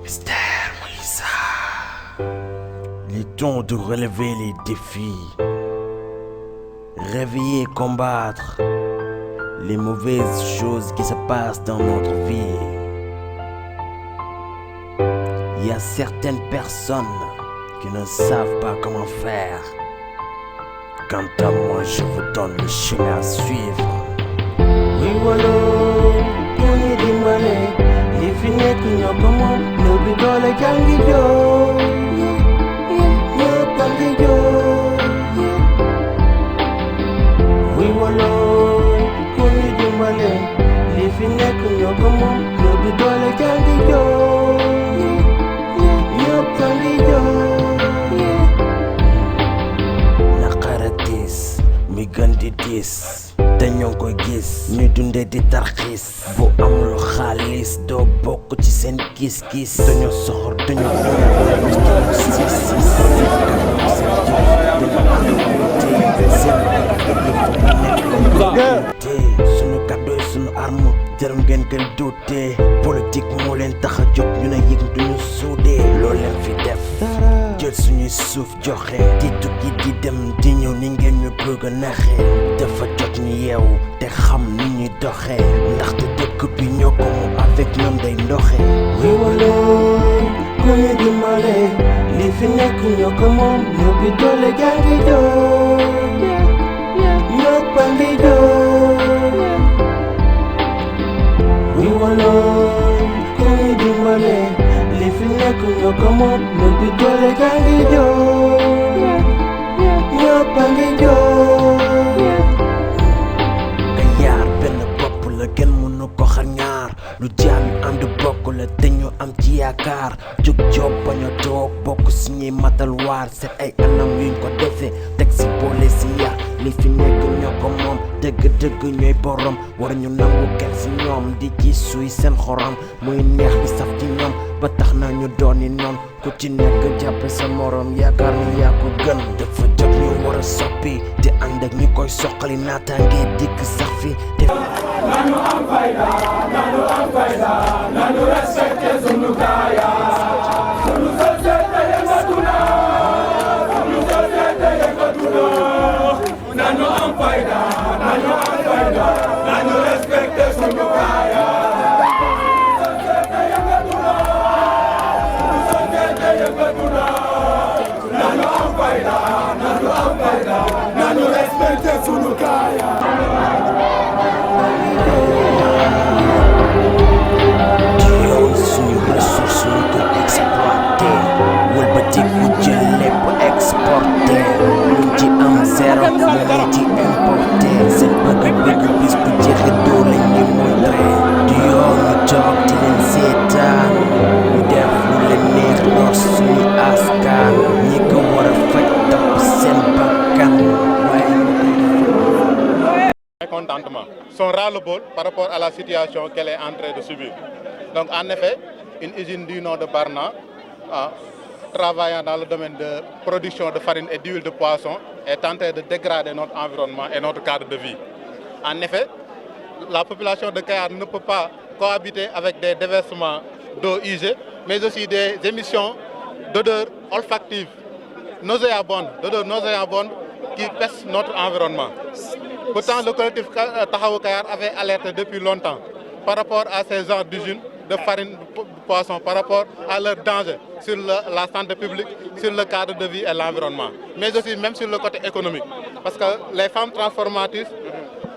Mystère Melissa. Il est temps de relever les défis. Réveiller, combattre les mauvaises choses qui se passent dans notre vie. Il y a certaines personnes qui ne savent pas comment faire. Quant à moi, je vous donne le chemin à suivre. Oui, voilà, on est dimbale. Les filles qui n'ont pas moi, ne plus dans les ganguillos. Oui, voilà, on est dimbale. Les filles qui n'ont pas moi, ne plus dans les ganguillos. Mi gën di diis te ñoo koy gis ñu dundee di tarxiis bu amul xaalis doo bokk ci seen gis-gis dañoo soxor dañoo suñu kàddooy suñu arme jërëm ngeen koy duutee politique moo leen tax a jóg ñu ne yëg duñu suudee loolu leen fi def jël suñuy suuf joxe di tukki di dem di ñëw ni ngeen ñu bëgg a naxee dafa jot ñu yeewu te xam ni ñuy doxee ndaxte dëkk bi ñoo ko mu avec ñoom day ndoxe wi wala ku ñu dimbale li fi nekk ñoo ko moom ñoo bi doole gaa ngi joo ñoo pa ngi joo wi wala ku ñu dimbale li fi nekk ñoo ko moom ñoo bi doole gaa ngi joo ñoo pa ngi joo ka yaar benn bopp la kenn mënu ko xar ñaar lu jaam ànd bokk la te ñu am ci yaakaar jóg job bañ a toog bokk suñuy matal waar seet ay anam yuñ ko defee teg si boole si yar li fi nekk ñoo ko moom dëgg-dëgg ñooy borom war ñu nangu kenn si ñoom di ci suy seen xorom muy neex di saf ci ñoom ba tax na ñu dooni noon ku ci nekk jàppe sa morom yaakaar ni yaa ko gën dafa jot ñu war a soppi te ànd ak ñi koy soqali naataange dikk sax fi te nanu am fayda nanu respecté sunu gaaya sunu société yëngatu na sunu société yëngatu na nanu am fayda nanu respecté sunu gaaya nanu am fayda nanu respecté sunu gaaya suñu ressource ñu ko exploité wëlbati ku jël lépp exporté luñ ci am zéro mu ngi ci importé seen bëgg-bëgg bis bu jeexee doo la ñu montré du yoon ñu toog di leen seetaan ñu def lu leen neex lor suñu askan ñi ko war a faj topp seen bakkan waaye mécontentement sont ras-le-bol par rapport à la situation qu'elle est en train de subir. Donc en effet, une usine du nom de Barna, travaillant dans le domaine de production de farine et d'huile de poisson, est en train de dégrader notre environnement et notre cadre de vie. En effet, la population de Kayar ne peut pas cohabiter avec des déversements d'eau usée, mais aussi des émissions d'odeurs olfactives nauséabondes qui pèsent notre environnement. Pourtant, le collectif Tahaou Kayar avait alerté depuis longtemps par rapport à ces genres d'usines de farine de poisson, par rapport à leur danger sur la santé publique, sur le cadre de vie et l'environnement, mais aussi même sur le côté économique. Parce que les femmes transformatrices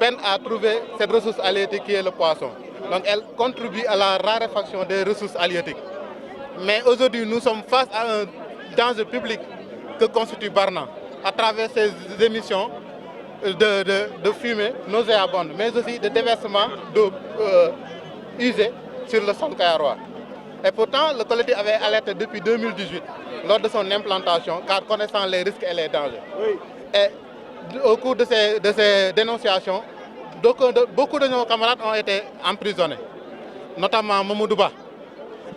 peinent à trouver cette ressource halieutique qui est le poisson. Donc elles contribuent à la raréfaction des ressources halieutiques. Mais aujourd'hui, nous sommes face à un danger public que constitue Barna, à travers ces émissions de fumée nauséabonde, mais aussi de déversement d'eau usée sur le sol kayarois. Et pourtant, le collectif avait alerté depuis 2018, lors de son implantation, car connaissant les risques et les dangers. Oui. Et au cours de ces dénonciations, beaucoup de nos camarades ont été emprisonnés, notamment Mamoudouba.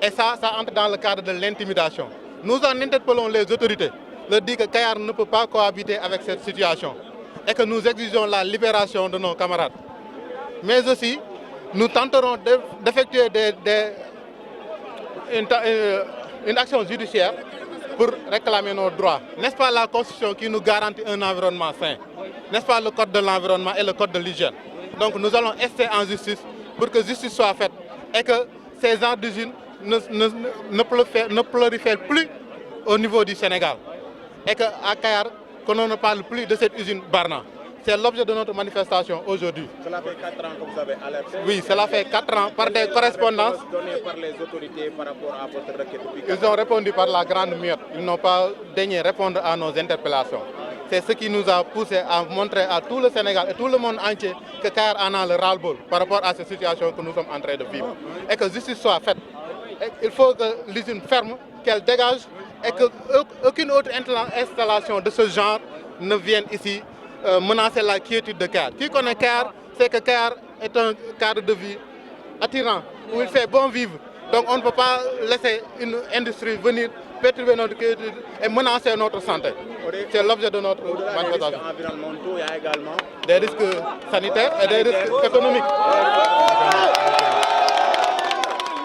Et ça entre dans le cadre de l'intimidation. Nous en interpellons les autorités, leur dit que Kayar ne peut pas cohabiter avec cette situation et que nous exigeons la libération de nos camarades. Mais aussi, nous tenterons d'effectuer une action judiciaire pour réclamer nos droits. N'est-ce pas la Constitution qui nous garantit un environnement sain? N'est-ce pas le Code de l'environnement et le Code de l'hygiène? Donc nous allons ester en justice pour que justice soit faite et que ces genres d'usines ne prolifèrent plus au niveau du Sénégal. Et qu'à Kayar, qu'on ne parle plus de cette usine Barna. C'est l'objet de notre manifestation aujourd'hui. Cela fait 4 ans que vous avez alerté. Oui, cela fait 4 ans par des correspondances données par les autorités par rapport à votre requête. Ils ont répondu par la grande muette. Ils n'ont pas daigné répondre à nos interpellations. C'est ce qui nous a poussé à montrer à tout le Sénégal et tout le monde entier que Kayar en a le ras-le-bol par rapport à cette situation que nous sommes en train de vivre. Et que justice soit faite. Et il faut que l'usine ferme, qu'elle dégage et qu'aucune autre installation de ce genre ne vienne ici menacer la quiétude de Kayar. Qui connaît Kayar, c'est que Kayar est un cadre de vie attirant, où il fait bon vivre. Donc on ne peut pas laisser une industrie venir perturber notre quiétude et menacer notre santé. C'est l'objet de notre manifestation. Des risques environnementaux, il y a également des risques sanitaires et des risques économiques.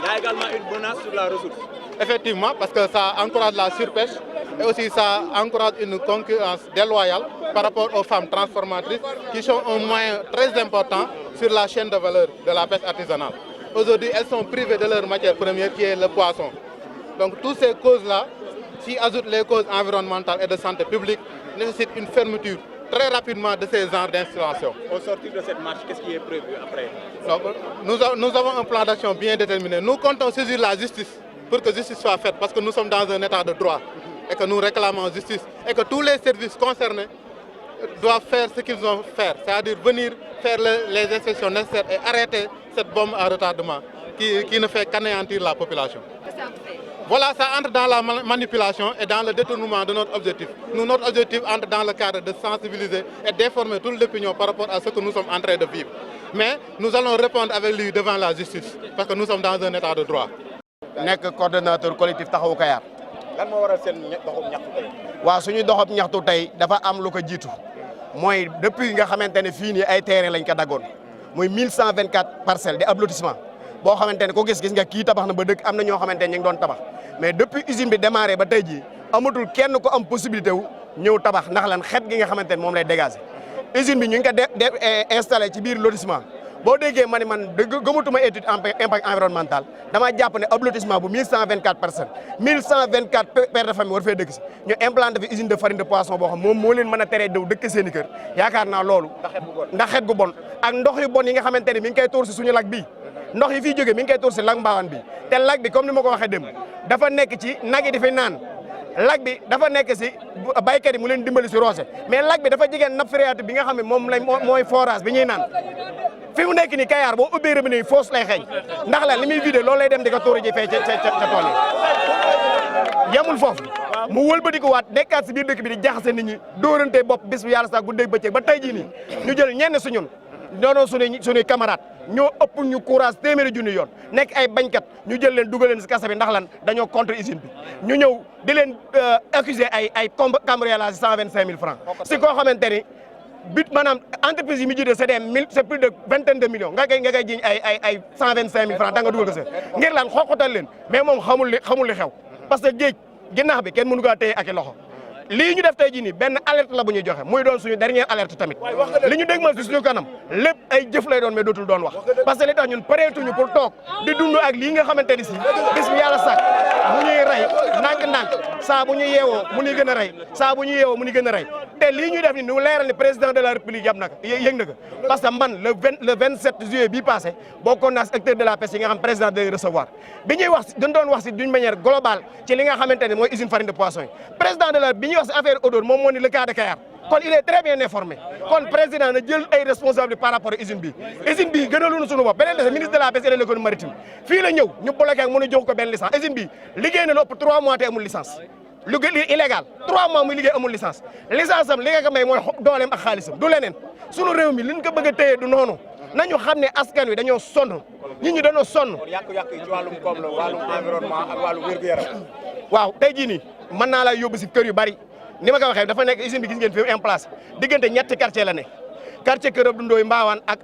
Il y a également une menace sur la ressource. Effectivement, parce que ça encourage la surpêche et aussi ça encourage une concurrence déloyale par rapport aux femmes transformatrices qui sont un moyen très important sur la chaîne de valeur de la pêche artisanale. Aujourd'hui, elles sont privées de leur matière première qui est le poisson. Donc toutes ces causes-là, s'y ajoutent les causes environnementales et de santé publique, nécessitent une fermeture très rapidement de ces genres d'installations. Au sortir de cette marche, qu'est-ce qui est prévu après? Donc, nous avons un plan d'action bien déterminé. Nous comptons saisir la justice pour que justice soit faite parce que nous sommes dans un état de droit et que nous réclamons justice et que tous les services concernés doivent faire ce qu'ils ont fait, c'est-à-dire venir faire les inspections nécessaires et arrêter cette bombe à retardement qui ne fait qu'anéantir la population. Voilà, ça entre dans la manipulation et dans le détournement de notre objectif. Notre objectif entre dans le cadre de sensibiliser et d'informer toute l'opinion par rapport à ce que nous sommes en train de vivre. Mais nous allons répondre avec lui devant la justice parce que nous sommes dans un état de droit. nekk coordonnateur collectif taxawu Kayar. lan moo waral seen doxub ñaxtu tey. waaw suñu doxub ñaxtu tey dafa am lu ko jiitu mooy depuis nga xamante ne fii nii ay terrain lañ ko daggoon muy 1124 parcelles de ab lotissement boo xamante ne ko gis nga kii tabax na ba dëkk am na ñoo xamante ne ñu ngi doon tabax mais depuis usine bi démarré ba tey jii amatul kenn ko am possibilité wu ñëw tabax ndax lan xet gi nga xamante ne moom lay dégager usine bi ñu ngi ko installé ci biir lotissement. boo déggee ma ne man gëmatuma étude impact environnemental dama jàpp ne ab lotissement bu 1124 personnes 1124 pères de famille war fee dëkk si ñu implanté fi usine de farine de poisson boo xam moom moo leen mën a teree daw dëkk seen i kër yaakaar naa loolu ndax xet gu bon ak ndox yu bon yi nga xamante ne mi ngi koy tuur si suñu lac bii ndox yi fiy jógee mi ngi koy tuur si lac Mbaawan bi te lac bi comme ni ma ko waxee dem dafa nekk ci nag yi di fi naan lac bi dafa nekk si baykat yi mu leen dimbali si roose mais lac bi dafa jigéen nappe phréatique bi nga xam ne moom lañ mooy forage bi ñuy naan fi mu nekk nii Kayar boo ubbee robinet yi foos lay xeeñ ndax la li muy vidé loolu lay dem di ko tuuri ji fee ca tool yi yemul foofu mu wëlbati ko waat nekkaat si biir dëkk bi di jaxase nit ñi dóorante bopp bis bu yàlla sax guddeeg bëccëg ba tey jii nii ñu jël ñenn su ñun noonu suñuy camarade ñoo ëpp ñu courage téeméeri junni yoon nekk ay bañkat ñu jël leen dugal leen si kasa bi ndax lan dañoo contre usine bi ñu ñëw di leen accuser ay cambriolage 125 000 francs si koo xamante ni but maanaam entreprise yi mu jiite c'est plus de vingtaine de millions nga koy jiñ ay 125 000 francs da nga dugal ko sa ngir lan xooxatal leen mais moom xamul li xew parce que géej ginnaax bi kenn mënu kaa téye ak i loxo lii ñu def tey jii nii benn alerte la bu ñuy joxe muy doon suñu dernière alerte tamit li ñu dégmal si suñu kanam lépp ay jëf lay doon mais dootul doon wax parce que li tax ñun pareetuñu pour toog di dund ak lii nga xamante ni si bis bu yàlla sàkk mu ñuy rey ndànk-ndànk saa bu ñu yeewoo mu ñuy gën a rey saa bu ñu yeewoo mu ñuy gën a rey te lii ñuy def ni ñu leeral ni président de la république yab nag yëg na ko parce que man le 27 juillet bii passé bokkoon naa si acteur de la pêche yi nga xam président de recevoir bi ñuy wax dañ doon wax si d'une manière globale ci li nga xamante ne mooy usine farine de poisson yi président de la bi ñuy wax si affaire odeur moom moo ni le cas de Kayar kon il est très bien informé kon président na jël ay responsabilités par rapport ak usine bi gënaluñu suñu bopp beneen des ministre de la pêche et de l'économie maritime fii la ñëw ñu bloqué ak mën a jox ko benn licence usine bi liggéey na lu ëpp 3 mois te amul licence lu illégal 3 mois muy liggéey amul licence am li nga ko may mooy dooleem ak xaalisam du leneen sunu réew mi liñ ko bëgg a téye du noonu nañu xam ne askan wi dañoo sonn nit ñi dañoo sonn. yàqu-yàqu yi ci wàllum koom la wàllum environnement ak wàllum wér-gu-yaram. waaw tey jii nii mën naa la yóbbu si kër yu bari ni ma ko waxee dafa nekk usine bi gis ngeen fi en place diggante ñetti quartier la ne quartier Kër Abdou Ndoye Mbawaan ak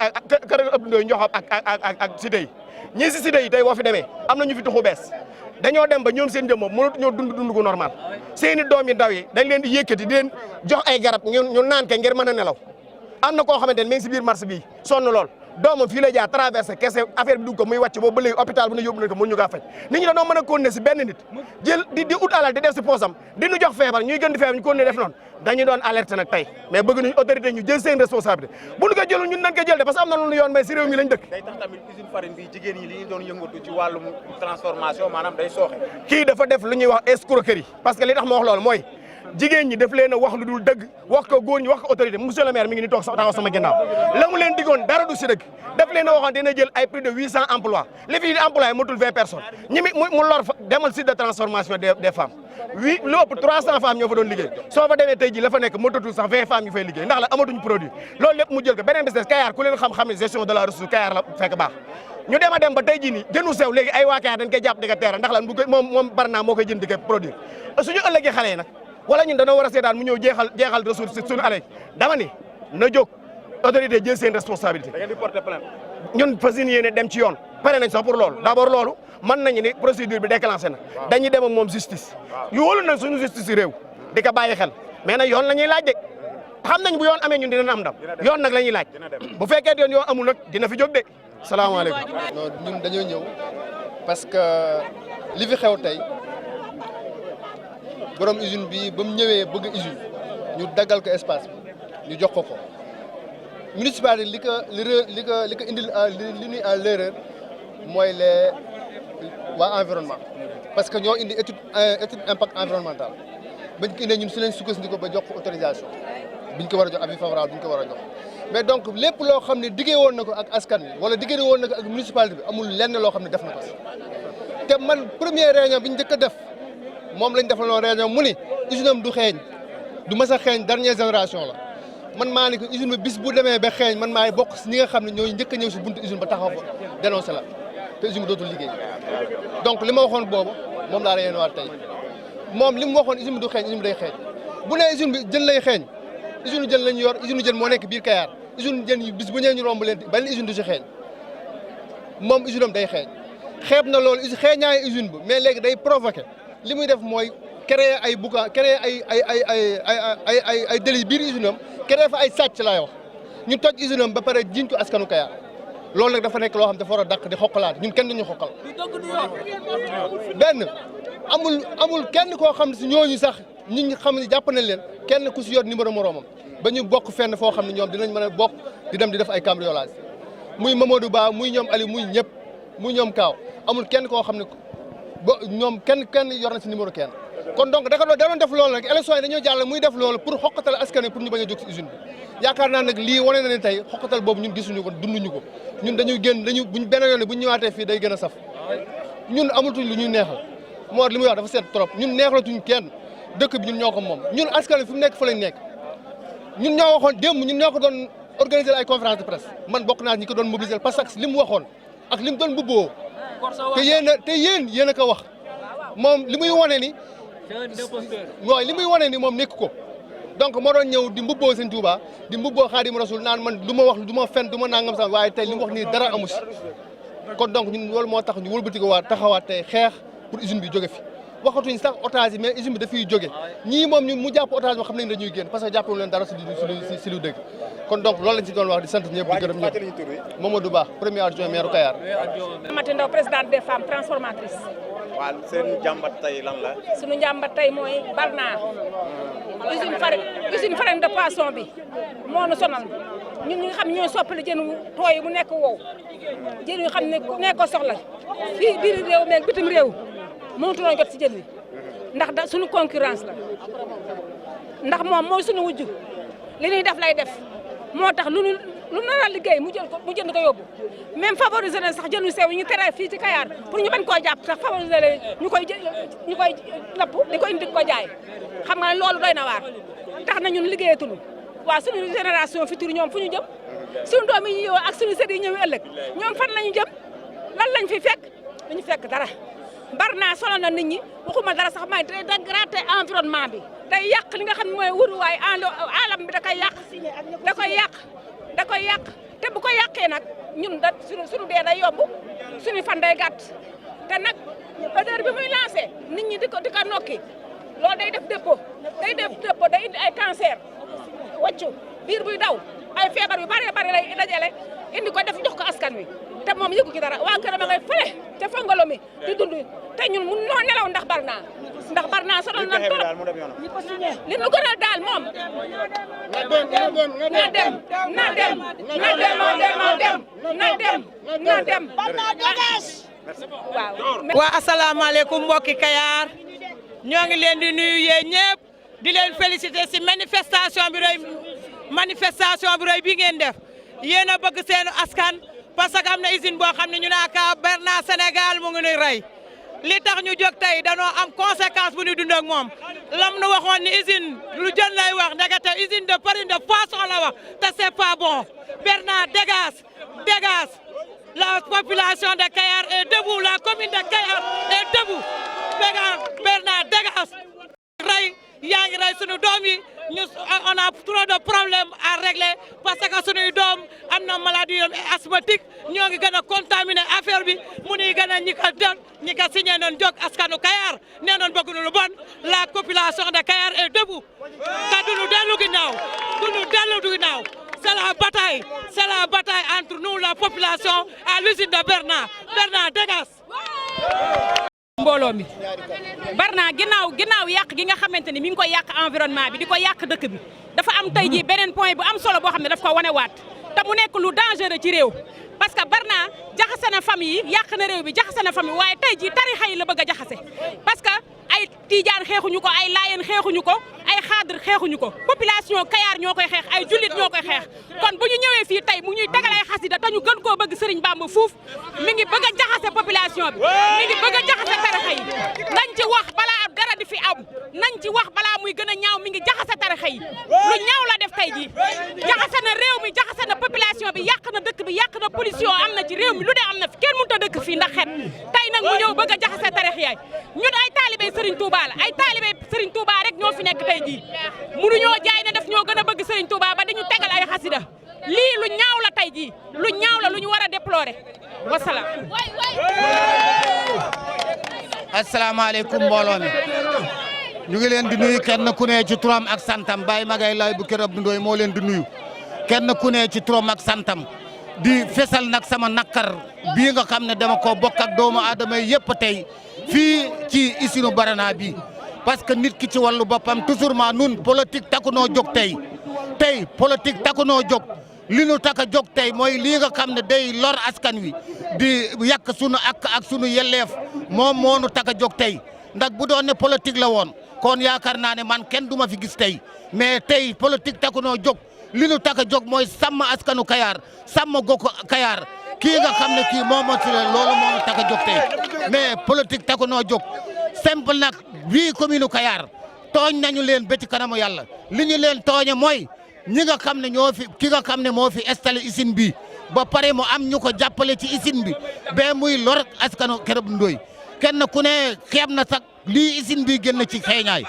Kër Abdou Ndoye Njoxob ak cité yi ñii si cité yi tey boo fi demee am na ñu fi tuxu bees dañoo dem ba ñoom seen jëm moom mënatu ñoo dund gu normal seeni doom yi ndaw yi dañ leen di yëkkati di leen jox ay garab ñu naan ke ngir mën a nelaw am na koo xamante ne mi ngi si biir marché bii sonn lool doomam fii la jaar traversé kese affaire bi dugg ko muy wàcc boobu ba léegi hôpital bu ne yóbbu nañ ko mën ñu kaa faj nit ñi dañoo mën a continuer si benn nit jël di ut alal di def si poosam di ñu jox feebar ñuy gën di feebar ñu continuer def noonu dañu doon alerte nag tey mais bëgg nañu autorité ñu jël seen responsabilité bu ñu ko jëlul ñun nañ ko jël de parce que am na lu yoon mais si réew mi lañ dëkk day tax tamit usine farine bi jigéen ñi li ñu doon yëngatu ci wàllum transformation maanaam day sooxe kii dafa def lu ñuy wax escroquerie parce que li tax ma wax loolu mooy jigéen ñi daf leen a wax lu dul dëgg wax ko góor ñi wax ko autorité monsieur le maire mi ngi ni toog taxaw sama ginnaaw la mu leen digoon dara du si dëgg daf leen a waxoon dina jël ay plus de 800 emplois li fi employé matul 20 personnes ñi mu lor fa demal site de transformation des femmes lu ëpp 300 femmes ñoo fa doon liggéey soo fa demee tey ji la fa nekk matatul sax 20 femmes yu fay liggéey ndax la amatuñ produit loolu lépp mu jël ko beneen business Kayar ku leen xam-xam ne gestion de la ressource Kayar la fekk baax ñu dem a dem ba tey jii nii jënu sew léegi ay waa Kayar dañ koy jàpp di ko teera ndax lan bu ko moom Barna moo koy jënd di ko produire suñu ëllëgee xale yi nag wala ñun dañoo war a seetaan mu ñëw jeexal ressource suñu alal dama ni na jóg autorité jël seen responsabilité. da ngeen di porter plainte. ñun fas yéene dem ci yoon pare nañ sax pour loolu d'abord loolu mën nañu ni procédure bi déclenché na dañuy dem ak moom justice yu wóolu nañ suñu justice réew di ko bàyyi xel mais nag yoon la ñuy laaj de xam nañ bu yoon amee ñun dinañ am ndam yoon nag la ñuy laaj bu fekkee yoon amul nag dina fi jóg de salaamaaleykum. non ñun dañoo ñëw parce que li fi xew tey borom usine bi ba mu ñëwee bëgg usine ñu daggal ko espace bi ñu jox ko municipalité li ko indil li ñuy en l'erreur mooy les waa environnement parce que ñoo indi étude impact environnemental bañ ko indee ñun si leen sukkandiku ba jox ko autorisation biñ ko war a jox avis favorable biñ ko war a jox mais donc lépp loo xam ne diggee woon na ko ak askan wi wala diggee woon na ko ak municipalité bi amul lenn loo xam ne def na ko si te man première réunion bi ñu njëkk a def moom lañ defaloon réunion mu ni usine am du xeeñ du mas a xeeñ dernière génération la man maa ni ko usine bi bis bu demee ba xeeñ man maay bokk si ñi nga xam ne ñooy njëkk a ñëw si buntu usine ba taxaw fa dénoncé la te usine bi dootul liggéey donc li ma waxoon boobu moom laa réunion waat tey moom li mu waxoon usine bi du xeeñ usine bi day xeeñ bu nee usine bi jën lay xeeñ usine jën lañ yor usine jën moo nekk biir Kayar usine jën yi bis bu ñëwee ñu romb leen benn usine du si xeeñ moom usine am day xeeñ xeeb na loolu xeeñaay usine bi mais léegi day provoqué li muy def mooy créer ay boucan créer ay délit biir usine am créer fa ay sàcc laay wax ñu toj usine am ba pare jiñ ko askanu Kayar loolu nag dafa nekk loo xam dafa war a dàq di xoqalaat ñun kenn duñu xoqal benn amul kenn koo xam ne si ñooñu sax nit ñi xam ne jàpp nañ leen kenn ku si yor numéro moroomam ba ñu bokk fenn foo xam ne ñoom dinañ mën a bokk di dem di def ay cambriolage muy Mamadou Ba muy ñoom Aliou muy ñëpp muy ñoom Kaaw amul kenn koo xam ne ba ñoom kenn yor na si numéro kenn kon donc da doon def loolu nag élection yi dañoo jàll muy def loolu pour xoqatal askan wi pour ñu bañ a jóg si usine bi yaakaar naa nag lii wane na ne tey xoqatal boobu ñun gisuñu ko dunduñu ko ñun dañuy génn buñ benn yoon buñ ñëwaatee fii day gën a saf ñun amatuñ lu ñuy neexal moo li muy wax dafa seet trop ñun neexalatuñ kenn dëkk bi ñun ñoo ko moom ñun askan wi fi mu nekk fa lañ nekk ñun ñoo waxoon démb ñun ñoo ko doon organiser ay conférence de presse man bokk naa ñi ko doon mobiliser parce que li mu waxoon ak li mu doon bubboo te yéen a ko wax moom li muy wane ni waaw li muy wane ni moom nekk ko donc moo doon ñëw di mbubboo Sëñ Tuuba di mbubboo Xaadimu Rasuul naan man du ma wax du ma fen du ma nangam sax waaye tey li mu wax nii dara amu si kon donc ñun loolu moo tax ñu wëlbati ko waat taxawaat tey xeex pour usine bi jóge fi waxatuñ sax otage yi mais usine bi dafiy jóge ñii moom ñu mu jàpp otage moo xam nañ dañuy génn parce que jàppewuñ leen dara si lu dëgg kon donc loolu lañ ci doon wax di sant ñëpp di gërëm ñëpp Mamadou Ba premier adjoint maire Kayar. Mati Ndaw présidente des femmes transformatrices. waaw seen jàmbat tey lan la. suñu jàmbat tey mooy Barna usine farine de poisson bi moo nu sonal ñun ñi nga xam ne ñooy soppali jën tooy mu nekk wow jën yu xam ne ku nekk ko soxla fii biir réew meeg bitim réew mënatu noo jot si jën wi ndax da suñu concurrence la ndax moom mooy suñu wujju li ñuy def lay def moo tax lu nar a liggéey mu jënd ko yóbbu même favoriser na sax jënu sew yi ñu tere fii ci Kayar pour ñu bañ koo jàpp sax favoriser la ñu koy napp di ko indi ko jaay xam nga ne loolu doy na waar tax na ñun liggéeyatuñu waaw suñu génération future ñoom fu ñu jëm suñu doom yi ñëw ak suñu sët yi ñëw ëllëg ñoom fan lañu jëm lan lañ fi fekk dañu fekk dara Barna sonal na nit ñi waxuma dara sax may day dégrader environnement bi day yàq li nga xam ne mooy wuruwaay alam bi da koy yàq te bu ko yàqee nag ñun da suñu dee day yomb suñu fan day gàtt te nag odeur bi muy lancé nit ñi di ko nokki loolu day def dépôt day indi ay cancer wàccu biir buy daw ay feebar yu bari lay dajale indi ko def jox ko askan wi te moom yëgu ci dara waa këram a ngay fële ca fangalo mi di dund te ñun mun noo nelaw ndax Barna sonal na trop li nu gënal daal moom na dem waa asalaamaaleykum mbokki Kayar ñoo ngi leen di nuyu yéen ñëpp di leen féliciter ci manifestation bi rëy bi ngeen def yéen a bëgg seen askan parce que am na usine boo xam ne ñu naa ka Berna Sénégal mu ngi nuy rey li tax ñu jóg tey danoo am conséquence bu ñu dund ak moom lam nu waxoon ni usine lu jën lay wax ndekete usine de farine de poisson la wax te c'est pas bon Berna dégage la population de Kayar est debout la commune de Kayar est debout Berna dégage rey yaa ngi rey sunu doom yi ñu on a trop de problèmes à régler parce que sunuy doom am na maladie asthmatique ñoo ngi gën a contaminé affaire bi mu nuy gën a ñi ko signé noon jóg askanu Kayar nee noon bëgg lu bon la population de Kayar est debout te duñu dellu ginnaaw c'est la bataille entre nous la population à l'usine de Berna dégage mbooloo mi Barna ginnaaw yàq gi nga xamante ni mi ngi koy yàq environnement bi di ko yàq dëkk bi dafa am tey jii beneen point bu am solo boo xam ne daf ko wanewaat te mu nekk lu dangereux ci réew parce que Barna jaxase na famille yi yàq na réew bi jaxase na famille waaye tey jii tarixa yi la bëgg a jaxase parce que ay tiijaan xeexuñu ko ay laayeen xeexuñu ko ay xaadir xeexuñu ko population Kayar ñoo koy xeex ay jullit ñoo koy xeex kon bu ñu ñëwee fii tey mu ñuy tegal ay xasida te ñu gën koo bëgg Sëriñ Bamba fuuf mi ngi bëgg a jaxase population bi mi ngi bëgg a jaxase tarixa yi nañ ci wax balaa dara di fi am nañ ci wax balaa muy gën a ñaaw mi ngi jaxase tarixa yi lu ñaaw la def tey jii jaxase na réew mi jaxase na population bi yàq na dëkk bi yàq na pollution am na ci réew mi lu dee am na fi kenn mënut a dëkk fii ndax xet tey nag mu ñëw bëgg a jaxase tarix yaay ñun ay taalibé Serigne Touba la ay taalibé Serigne Touba rek ñoo fi nekk tey jii mënuñoo jaay ne def ñoo gën a bëgg Serigne Touba ba dañu tegal ay xasida lii lu ñaaw la tey jii lu ñaaw la lu ñu war a déplorer wasalaam. asalaamaaleykum mbooloo mi ñu ngi leen di nuyu kenn ku ne ci turam ak santam Baye Magay Lay bu Kër Abdou Ndoye moo leen di nuyu kenn ku ne ci turam ak santam di fesal nag sama nakkar bii nga xam ne dama ko bokk ak doomu aadama yëpp tey fii ci usine Barna bi parce que nit ki ci wàllu boppam toujours ma nun politique takku noo jóg tey politique takku noo jóg li nu tak a jóg tey mooy lii nga xam ne day lor askan wi di yàq sunu ak sunu yelleef moom moo nu tak a jóg tey ndax bu doon ne politique la woon kon yaakaar naa ne man kenn du ma fi gis tey mais tey politique takku noo jóg li nu tak a jóg mooy sàmm askanu Kayar sàmm goxu Kayar kii nga xam ne kii moom moo ci loolu moo nu tak a jóg tey mais politique takku noo jóg simple nag bii commune Kayar tooñ nañu leen ba ci kanamu yàlla li ñu leen tooñe mooy ñi nga xam ne ñoo fi ki nga xam ne moo fi installé usine bi ba pare mu am ñu ko jàppale ci usine bi ba muy lor askanu Kër Abdou Ndoye kenn ku ne xeeb na sax lii usine bi génn ci xeeñaay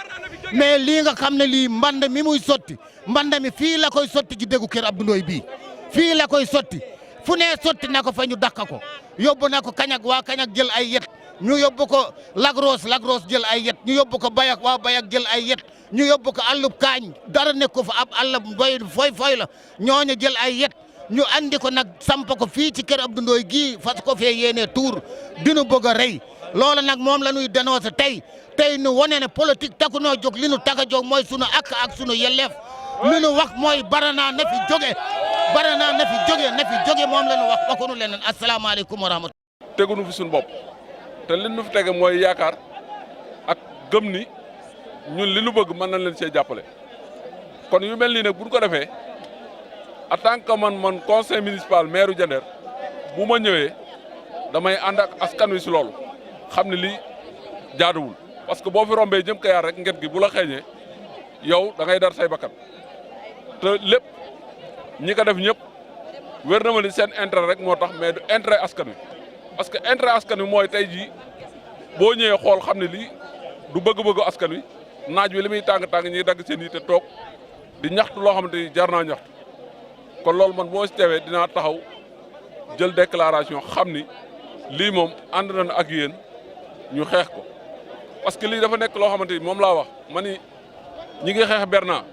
mais lii nga xam ne lii mband mi muy sotti mband mi fii la koy sotti ci déggu Kër Abdou Ndoye bii fii la koy sotti fu ne sotti na ko fa ñu dàq ko yóbbu na ko Kañak waa Kañak jël ay yet ñu yóbbu ko Lagros jël ay yet ñu yóbbu ko Bayak waa Bayak jël ay yet ñu yóbbu ko àllub Kaañ dara nekk ko fa ab àll boy foy la ñooñu jël ay yet ñu andi ko nag samp ko fii ci Kër Abdou Ndoye gii fas ko fee yéenee tuur dinu bëgg a rey loolu nag moom la ñuy dénoncé tey nu wane ne politique takku noo jóg li nu tax a jóg mooy sunu ak sunu yelleef li nu wax mooy Barna na fi jóge moom la ñu wax waxunu leneen asalaamaaleykum wa rahmatulah. tegunu fi suñu bopp te li nu fi tege mooy yaakaar ak gëm ni ñun li nu bëgg mën nañ leen see jàppale kon yu mel nii nag bu ñu ko defee en tant que man conseil municipal maire Diender bu ma ñëwee damay ànd ak askan wi si loolu xam ne lii jaaduwul parce que boo fi rombee jëm Kayar rek nget gi bu la xeeñee yow da ngay dar say bakkan te lépp ñi ko def ñëpp wér na ma ni seen intérêt rek moo tax mais du intérêt askan wi parce que intérêt askan wi mooy tey jii boo ñëwee xool xam ne lii du bëgg-bëggu askan wi naaj wi li muy tàng-tàng ñiy dagg seen yi te toog di ñaxtu loo xamante ni jar naa ñaxtu kon loolu man moo si teewee dinaa taxaw jël déclaration xam ni lii moom ànd nañ ak yéen ñu xeex ko parce que lii dafa nekk loo xamante ni moom laa wax ma ni ñi ngi xeex Berna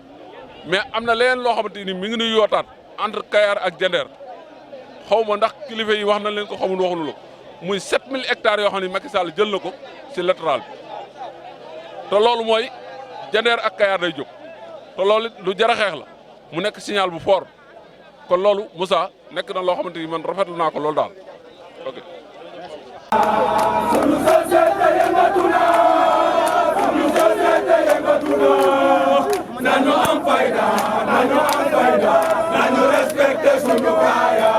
mais am na leneen loo xamante ni mi ngi nuy yootaat entre Kayar ak Diender xaw ma ndax kilifa yi wax na leen ko xamul waxuñu la ko muy 7000 hectares yoo xam ne Macky Sall jël na ko si littoral bi te loolu mooy Diender ak Kayar day jóg te loolu lu jar a xeex la mu nekk signal bu fort kon loolu Moussa nekk na loo xamante ni man rafetlu naa ko loolu daal ok. Sunu société yëngatu na sunu société yëngatu na nañu am fayda nañu respecté sunu gaaya